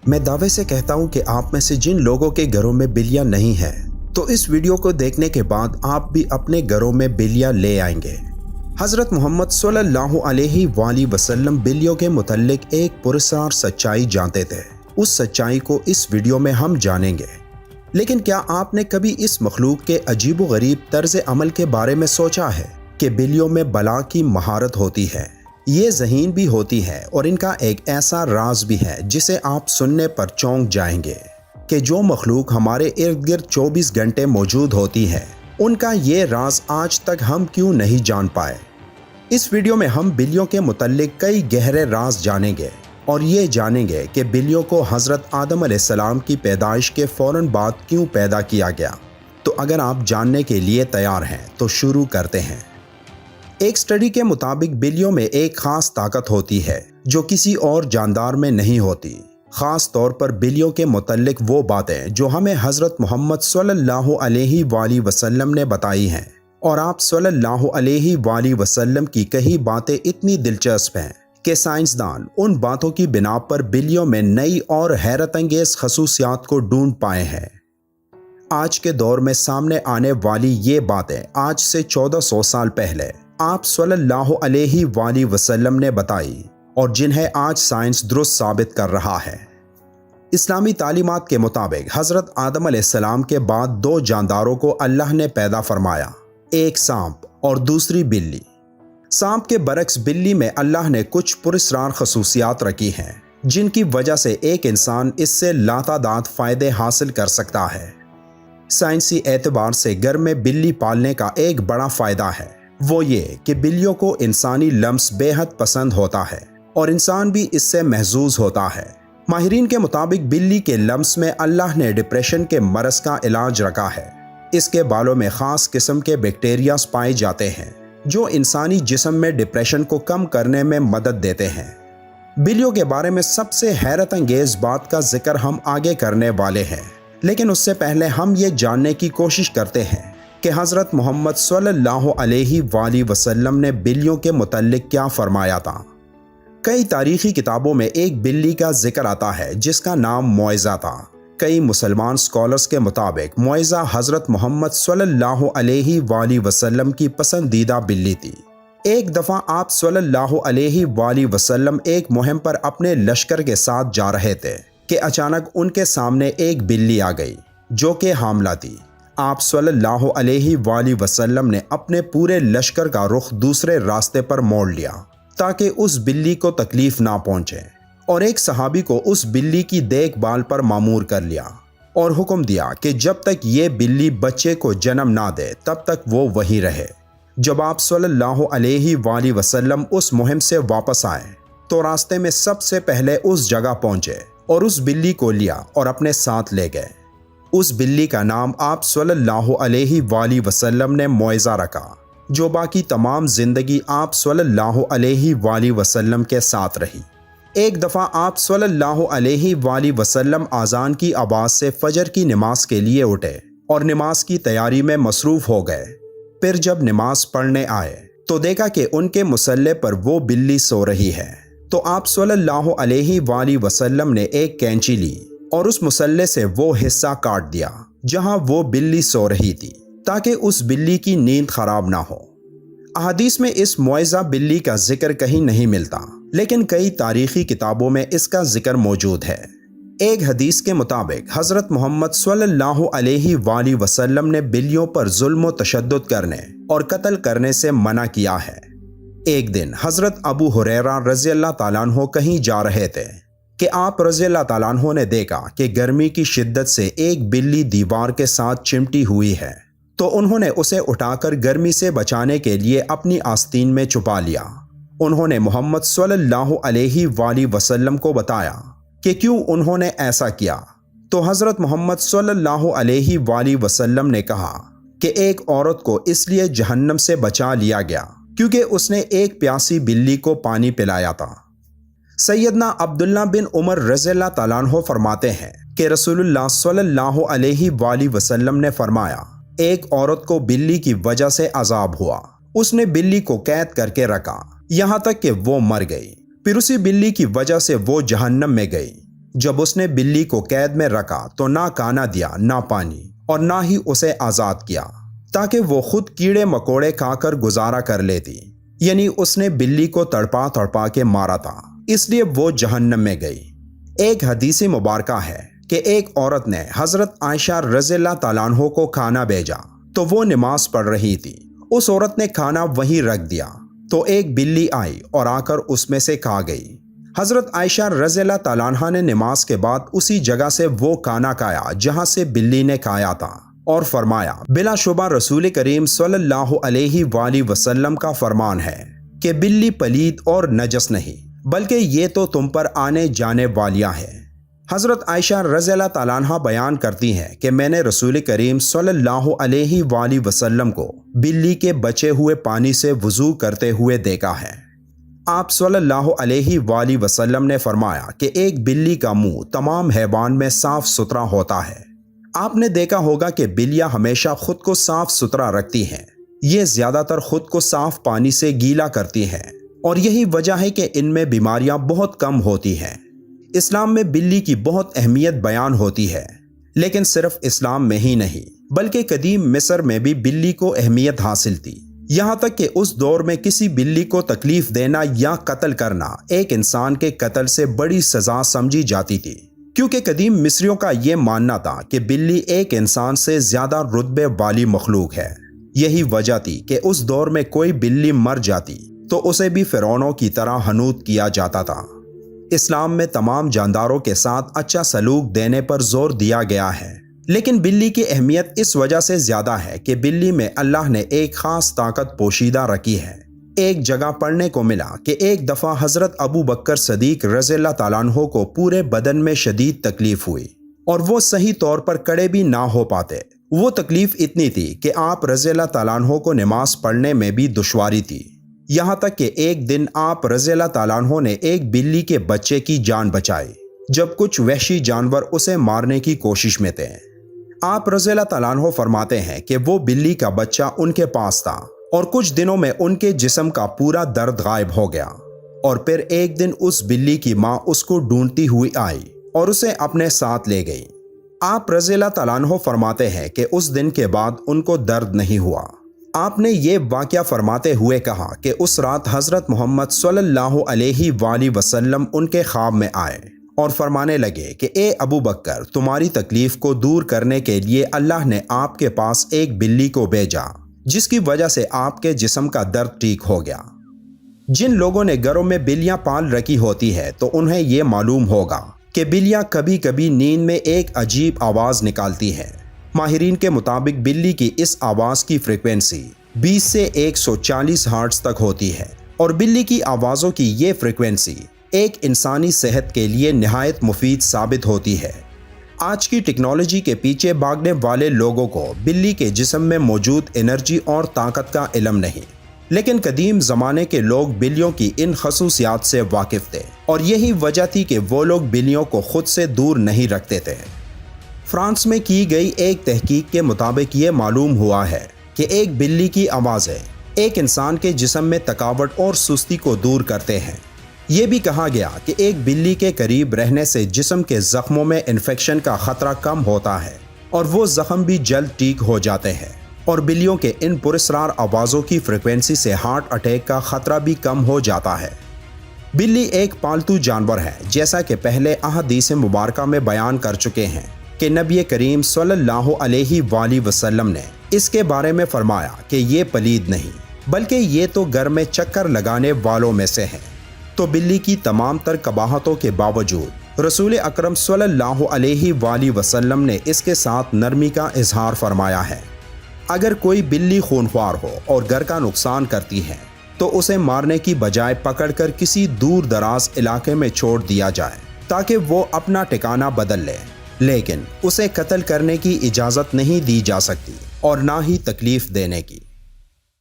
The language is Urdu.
میں دعوے سے کہتا ہوں کہ آپ میں سے جن لوگوں کے گھروں میں بلیاں نہیں ہیں تو اس ویڈیو کو دیکھنے کے بعد آپ بھی اپنے گھروں میں بلیاں لے آئیں گے۔ حضرت محمد صلی اللہ علیہ وآلہ وسلم بلیوں کے متعلق ایک پراسرار سچائی جانتے تھے۔ اس سچائی کو اس ویڈیو میں ہم جانیں گے۔ لیکن کیا آپ نے کبھی اس مخلوق کے عجیب و غریب طرز عمل کے بارے میں سوچا ہے کہ بلیوں میں بلا کی مہارت ہوتی ہے؟ یہ ذہین بھی ہوتی ہے اور ان کا ایک ایسا راز بھی ہے جسے آپ سننے پر چونک جائیں گے کہ جو مخلوق ہمارے ارد گرد 24 گھنٹے موجود ہوتی ہے ان کا یہ راز آج تک ہم کیوں نہیں جان پائے۔ اس ویڈیو میں ہم بلیوں کے متعلق کئی گہرے راز جانیں گے اور یہ جانیں گے کہ بلیوں کو حضرت آدم علیہ السلام کی پیدائش کے فوراً بعد کیوں پیدا کیا گیا۔ تو اگر آپ جاننے کے لیے تیار ہیں تو شروع کرتے ہیں۔ ایک سٹڈی کے مطابق بلیوں میں ایک خاص طاقت ہوتی ہے جو کسی اور جاندار میں نہیں ہوتی۔ خاص طور پر بلیوں کے متعلق وہ باتیں جو ہمیں حضرت محمد صلی اللہ علیہ وآلہ وسلم نے بتائی ہیں، اور آپ صلی اللہ علیہ وآلہ وسلم کی کئی باتیں اتنی دلچسپ ہیں کہ سائنسدان ان باتوں کی بنا پر بلیوں میں نئی اور حیرت انگیز خصوصیات کو ڈھونڈ پائے ہیں۔ آج کے دور میں سامنے آنے والی یہ باتیں آج سے 1400 سال پہلے آپ صلی اللہ علیہ وآلہ وسلم نے بتائی اور جنہیں آج سائنس درست ثابت کر رہا ہے۔ اسلامی تعلیمات کے مطابق حضرت آدم علیہ السلام کے بعد 2 جانداروں کو اللہ نے پیدا فرمایا، ایک سانپ اور دوسری بلی۔ سانپ کے برعکس بلی میں اللہ نے کچھ پراسرار خصوصیات رکھی ہیں جن کی وجہ سے ایک انسان اس سے لاتعداد فائدے حاصل کر سکتا ہے۔ سائنسی اعتبار سے گھر میں بلی پالنے کا ایک بڑا فائدہ ہے، وہ یہ کہ بلیوں کو انسانی لمس بے حد پسند ہوتا ہے اور انسان بھی اس سے محظوظ ہوتا ہے۔ ماہرین کے مطابق بلی کے لمس میں اللہ نے ڈپریشن کے مرض کا علاج رکھا ہے۔ اس کے بالوں میں خاص قسم کے بیکٹیریاز پائے جاتے ہیں جو انسانی جسم میں ڈپریشن کو کم کرنے میں مدد دیتے ہیں۔ بلیوں کے بارے میں سب سے حیرت انگیز بات کا ذکر ہم آگے کرنے والے ہیں، لیکن اس سے پہلے ہم یہ جاننے کی کوشش کرتے ہیں کہ حضرت محمد صلی اللہ علیہ وآلہ وسلم نے بلیوں کے متعلق کیا فرمایا تھا۔ کئی تاریخی کتابوں میں ایک بلی کا ذکر آتا ہے جس کا نام معزہ تھا۔ کئی مسلمان سکالرز کے مطابق معزہ حضرت محمد صلی اللہ علیہ وآلہ وسلم کی پسندیدہ بلی تھی۔ ایک دفعہ آپ صلی اللہ علیہ وآلہ وسلم ایک مہم پر اپنے لشکر کے ساتھ جا رہے تھے کہ اچانک ان کے سامنے ایک بلی آ گئی جو کہ حاملہ تھی۔ آپ صلی اللہ علیہ وآلہ وسلم نے اپنے پورے لشکر کا رخ دوسرے راستے پر موڑ لیا تاکہ اس بلی کو تکلیف نہ پہنچے، اور ایک صحابی کو اس بلی کی دیکھ بھال پر مامور کر لیا اور حکم دیا کہ جب تک یہ بلی بچے کو جنم نہ دے تب تک وہ وہیں رہے۔ جب آپ صلی اللہ علیہ وآلہ وسلم اس مہم سے واپس آئے تو راستے میں سب سے پہلے اس جگہ پہنچے اور اس بلی کو لیا اور اپنے ساتھ لے گئے۔ اس بلی کا نام آپ صلی اللہ علیہ وآلہ وسلم نے معزہ رکھا، جو باقی تمام زندگی آپ صلی اللہ علیہ وآلہ وسلم کے ساتھ رہی۔ ایک دفعہ آپ صلی اللہ علیہ وآلہ وسلم اذان کی آواز سے فجر کی نماز کے لیے اٹھے اور نماز کی تیاری میں مصروف ہو گئے۔ پھر جب نماز پڑھنے آئے تو دیکھا کہ ان کے مصلے پر وہ بلی سو رہی ہے، تو آپ صلی اللہ علیہ وآلہ وسلم نے ایک کینچی لی اور اس مصلے سے وہ حصہ کاٹ دیا جہاں وہ بلی سو رہی تھی تاکہ اس بلی کی نیند خراب نہ ہو۔ احادیث میں اس معزہ بلی کا ذکر کہیں نہیں ملتا، لیکن کئی تاریخی کتابوں میں اس کا ذکر موجود ہے۔ ایک حدیث کے مطابق حضرت محمد صلی اللہ علیہ وآلہ وسلم نے بلیوں پر ظلم و تشدد کرنے اور قتل کرنے سے منع کیا ہے۔ ایک دن حضرت ابو ہریرہ رضی اللہ تعالیٰ عنہ کہیں جا رہے تھے کہ آپ رضی اللہ تعالیٰ عنہ نے دیکھا کہ گرمی کی شدت سے ایک بلی دیوار کے ساتھ چمٹی ہوئی ہے، تو انہوں نے اسے اٹھا کر گرمی سے بچانے کے لیے اپنی آستین میں چھپا لیا۔ انہوں نے محمد صلی اللہ علیہ وآلہ وسلم کو بتایا کہ کیوں انہوں نے ایسا کیا، تو حضرت محمد صلی اللہ علیہ وآلہ وسلم نے کہا کہ ایک عورت کو اس لیے جہنم سے بچا لیا گیا کیونکہ اس نے ایک پیاسی بلی کو پانی پلایا تھا۔ سیدنا عبداللہ بن عمر رضی اللہ تعالیٰ عنہ فرماتے ہیں کہ رسول اللہ صلی اللہ علیہ وآلہ وسلم نے فرمایا، ایک عورت کو بلی کی وجہ سے عذاب ہوا، اس نے بلی کو قید کر کے رکھا یہاں تک کہ وہ مر گئی، پھر اسی بلی کی وجہ سے وہ جہنم میں گئی۔ جب اس نے بلی کو قید میں رکھا تو نہ کھانا دیا، نہ پانی، اور نہ ہی اسے آزاد کیا تاکہ وہ خود کیڑے مکوڑے کھا کر گزارا کر لیتی، یعنی اس نے بلی کو تڑپا تڑپا کے مارا تھا، اس لیے وہ جہنم میں گئی۔ ایک حدیث مبارکہ ہے کہ ایک عورت نے حضرت عائشہ رضی اللہ تعالیٰ عنہ کو کھانا بھیجا تو وہ نماز پڑھ رہی تھی۔ اس عورت نے کھانا وہیں رکھ دیا تو ایک بلی آئی اور آ کر اس میں سے کھا گئی۔ حضرت عائشہ رضی اللہ تعالیٰ عنہ نے نماز کے بعد اسی جگہ سے وہ کھانا کھایا جہاں سے بلی نے کھایا تھا، اور فرمایا بلا شبہ رسول کریم صلی اللہ علیہ وآلہ وسلم کا فرمان ہے کہ بلی پلید اور نجس نہیں بلکہ یہ تو تم پر آنے جانے والیاں ہیں۔ حضرت عائشہ رضی اللہ تعالیٰ عنہ بیان کرتی ہیں کہ میں نے رسول کریم صلی اللہ علیہ وآلہ وسلم کو بلی کے بچے ہوئے پانی سے وضو کرتے ہوئے دیکھا ہے۔ آپ صلی اللہ علیہ وآلہ وسلم نے فرمایا کہ ایک بلی کا منہ تمام حیوان میں صاف ستھرا ہوتا ہے۔ آپ نے دیکھا ہوگا کہ بلیاں ہمیشہ خود کو صاف ستھرا رکھتی ہیں، یہ زیادہ تر خود کو صاف پانی سے گیلا کرتی ہیں، اور یہی وجہ ہے کہ ان میں بیماریاں بہت کم ہوتی ہیں۔ اسلام میں بلی کی بہت اہمیت بیان ہوتی ہے، لیکن صرف اسلام میں ہی نہیں بلکہ قدیم مصر میں بھی بلی کو اہمیت حاصل تھی، یہاں تک کہ اس دور میں کسی بلی کو تکلیف دینا یا قتل کرنا ایک انسان کے قتل سے بڑی سزا سمجھی جاتی تھی، کیونکہ قدیم مصریوں کا یہ ماننا تھا کہ بلی ایک انسان سے زیادہ رتبے والی مخلوق ہے۔ یہی وجہ تھی کہ اس دور میں کوئی بلی مر جاتی تو اسے بھی فرعونوں کی طرح حنوط کیا جاتا تھا۔ اسلام میں تمام جانداروں کے ساتھ اچھا سلوک دینے پر زور دیا گیا ہے، لیکن بلی کی اہمیت اس وجہ سے زیادہ ہے کہ بلی میں اللہ نے ایک خاص طاقت پوشیدہ رکھی ہے۔ ایک جگہ پڑھنے کو ملا کہ ایک دفعہ حضرت ابو بکر صدیق رضی اللہ تعالیٰ عنہ کو پورے بدن میں شدید تکلیف ہوئی اور وہ صحیح طور پر کھڑے بھی نہ ہو پاتے۔ وہ تکلیف اتنی تھی کہ آپ رضی اللہ تعالیٰ عنہ کو نماز پڑھنے میں بھی دشواری تھی، یہاں تک کہ ایک دن آپ رضی اللہ تعالیٰ عنہ نے ایک بلی کے بچے کی جان بچائی جب کچھ وحشی جانور اسے مارنے کی کوشش میں تھے۔ آپ رضی اللہ تعالیٰ عنہ فرماتے ہیں کہ وہ بلی کا بچہ ان کے پاس تھا اور کچھ دنوں میں ان کے جسم کا پورا درد غائب ہو گیا، اور پھر ایک دن اس بلی کی ماں اس کو ڈھونڈتی ہوئی آئی اور اسے اپنے ساتھ لے گئی۔ آپ رضی اللہ تعالیٰ عنہ فرماتے ہیں کہ اس دن کے بعد ان کو درد نہیں ہوا۔ آپ نے یہ واقعہ فرماتے ہوئے کہا کہ اس رات حضرت محمد صلی اللہ علیہ وآلہ وسلم ان کے خواب میں آئے اور فرمانے لگے کہ اے ابو بکر، تمہاری تکلیف کو دور کرنے کے لیے اللہ نے آپ کے پاس ایک بلی کو بھیجا جس کی وجہ سے آپ کے جسم کا درد ٹھیک ہو گیا۔ جن لوگوں نے گھروں میں بلیاں پال رکھی ہوتی ہے تو انہیں یہ معلوم ہوگا کہ بلیاں کبھی کبھی نیند میں ایک عجیب آواز نکالتی ہیں۔ ماہرین کے مطابق بلی کی اس آواز کی فریکوینسی 20 سے 140 ہرٹز تک ہوتی ہے، اور بلی کی آوازوں کی یہ فریکوینسی ایک انسانی صحت کے لیے نہایت مفید ثابت ہوتی ہے۔ آج کی ٹیکنالوجی کے پیچھے بھاگنے والے لوگوں کو بلی کے جسم میں موجود انرجی اور طاقت کا علم نہیں، لیکن قدیم زمانے کے لوگ بلیوں کی ان خصوصیات سے واقف تھے، اور یہی وجہ تھی کہ وہ لوگ بلیوں کو خود سے دور نہیں رکھتے تھے۔ فرانس میں کی گئی ایک تحقیق کے مطابق یہ معلوم ہوا ہے کہ ایک بلی کی آوازیں ایک انسان کے جسم میں تھکاوٹ اور سستی کو دور کرتے ہیں۔ یہ بھی کہا گیا کہ ایک بلی کے قریب رہنے سے جسم کے زخموں میں انفیکشن کا خطرہ کم ہوتا ہے اور وہ زخم بھی جلد ٹھیک ہو جاتے ہیں، اور بلیوں کے ان پراسرار آوازوں کی فریکوینسی سے ہارٹ اٹیک کا خطرہ بھی کم ہو جاتا ہے۔ بلی ایک پالتو جانور ہے، جیسا کہ پہلے احادیث مبارکہ میں بیان کر چکے ہیں کہ نبی کریم صلی اللہ علیہ وآلہ وسلم نے اس کے بارے میں فرمایا کہ یہ پلید نہیں بلکہ یہ تو گھر میں چکر لگانے والوں میں سے ہے۔ تو بلی کی تمام تر قباحتوں کے باوجود رسول اکرم صلی اللہ علیہ وآلہ وسلم نے اس کے ساتھ نرمی کا اظہار فرمایا ہے۔ اگر کوئی بلی خونخوار ہو اور گھر کا نقصان کرتی ہے تو اسے مارنے کی بجائے پکڑ کر کسی دور دراز علاقے میں چھوڑ دیا جائے تاکہ وہ اپنا ٹھکانہ بدل لے، لیکن اسے قتل کرنے کی اجازت نہیں دی جا سکتی اور نہ ہی تکلیف دینے کی۔